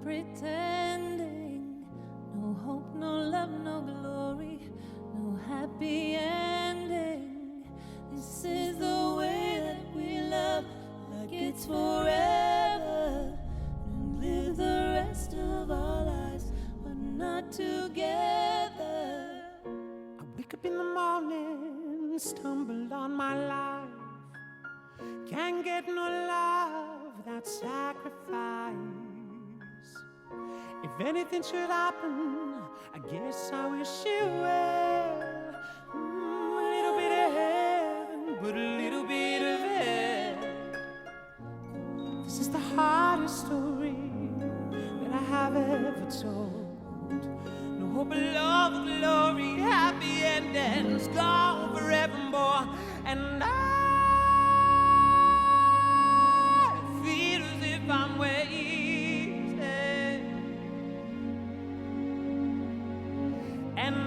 pretending. No hope, no love, no glory, no happy ending. This is the way that we love, like it's forever, and live the rest of our lives, but not together. I wake up in the morning, stumble on my life. Can't get no love without sacrifice. If anything should happen, I guess I wish you well. A little bit of heaven, but a little bit of hell. This is the hardest story that I have ever told. No hope of love, glory, happy endings, gone forevermore. And I feel as if I'm wasted. And